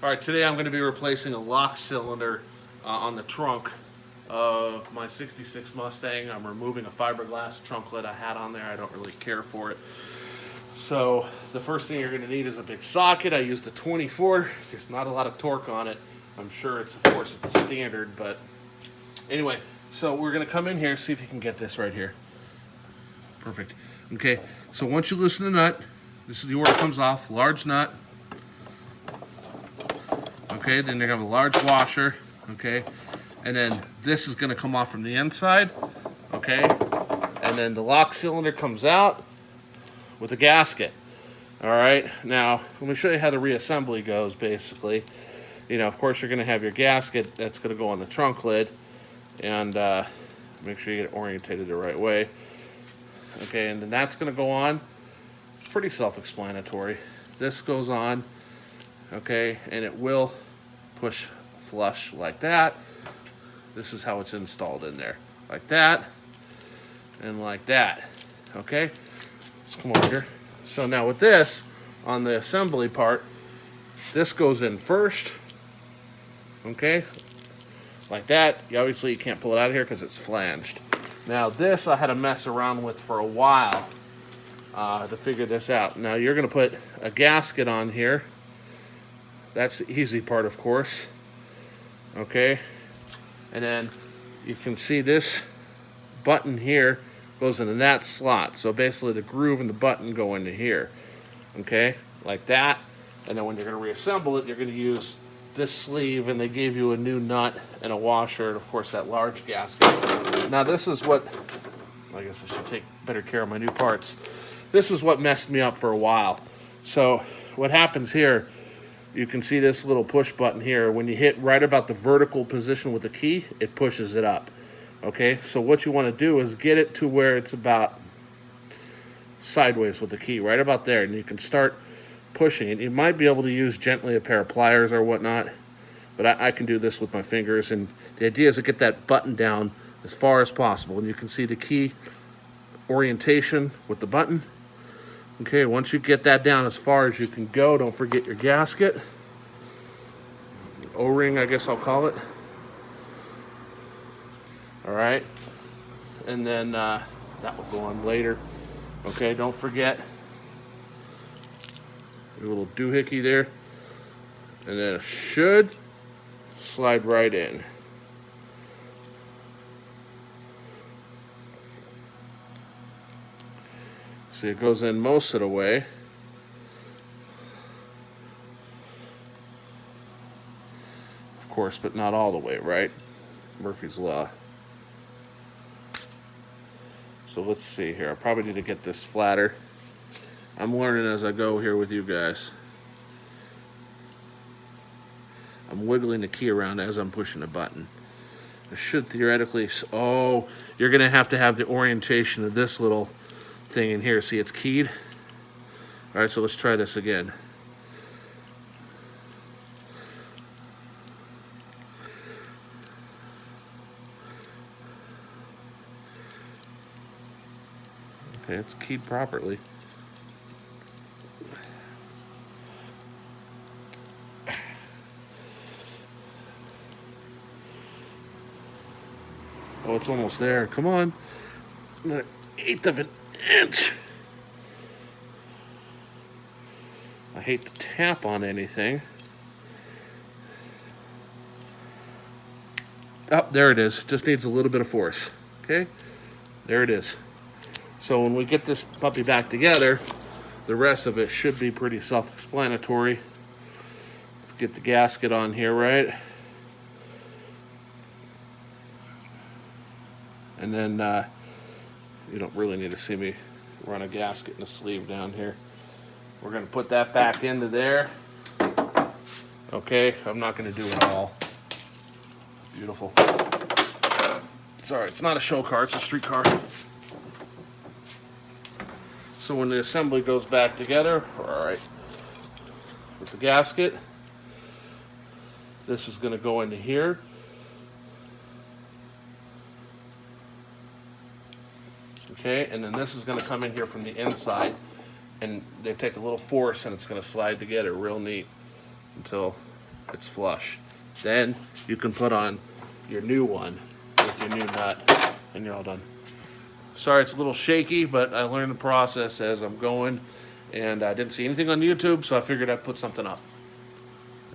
All right, today I'm going to be replacing a lock cylinder on the trunk of my 66 Mustang. I'm removing a fiberglass trunk lid I had on there. I don't really care for it. So the first thing you're going to need is a big socket. I used a 24. There's not a lot of torque on it. I'm sure it's, of course, it's a standard, but anyway, so we're going to come in here, see if you can get this right here. Perfect. Okay, so once you loosen the nut, this is the order it comes off, large nut. Okay, then you're gonna have a large washer, okay, and then this is gonna come off from the inside, okay, and then the lock cylinder comes out with a gasket. All right, now let me show you how the reassembly goes. Basically, you know, of course, you're gonna have your gasket that's gonna go on the trunk lid, and make sure you get it orientated the right way. Okay, and then that's gonna go on. Pretty self-explanatory. This goes on, okay, and it will push flush like that. This is how it's installed in there, like that and like that. Okay, let's come over here. So now with this, on the assembly part, this goes in first, okay, like that. Obviously you can't pull it out of here because it's flanged. Now this I had to mess around with for a while to figure this out. Now you're gonna put a gasket on here. That's the easy part, of course. Okay, and then you can see this button here goes into that slot. So basically the groove and the button go into here. Okay, like that. And then when you're going to reassemble it, you're going to use this sleeve, and they gave you a new nut and a washer, and of course that large gasket. Now this is what, I guess I should take better care of my new parts. This is what messed me up for a while. So what happens here, you can see this little push button here. When you hit right about the vertical position with the key, it pushes it up. Okay, so what you want to do is get it to where it's about sideways with the key, right about there, and you can start pushing it. You might be able to use gently a pair of pliers or whatnot, but I can do this with my fingers, and the idea is to get that button down as far as possible. And you can see the key orientation with the button. Okay, once you get that down as far as you can go, don't forget your gasket. O-ring, I guess I'll call it. All right, and then that will go on later. Okay, don't forget your little doohickey there, and then it should slide right in. See, it goes in most of the way. Of course, but not all the way, right? Murphy's Law. So let's see here. I probably need to get this flatter. I'm learning as I go here with you guys. I'm wiggling the key around as I'm pushing the button. It should theoretically, oh, you're gonna have to have the orientation of this little thing in here. See, it's keyed. All right, so let's try this again. Okay, it's keyed properly. Oh, it's almost there. Come on. Another 1/8 of an inch. I hate to tap on anything. Oh, there it is. Just needs a little bit of force. Okay, there it is. So when we get this puppy back together, the rest of it should be pretty self-explanatory. Let's get the gasket on here, right? And then you don't really need to see me run a gasket and a sleeve down here. We're gonna put that back into there. Okay, I'm not gonna do it all. Beautiful. Sorry, it's not a show car, it's a street car. So when the assembly goes back together, all right, with the gasket, this is gonna go into here. Okay, and then this is going to come in here from the inside, and they take a little force and it's going to slide together real neat until it's flush. Then you can put on your new one with your new nut, and you're all done. Sorry, it's a little shaky, but I learned the process as I'm going, and I didn't see anything on YouTube, so I figured I'd put something up.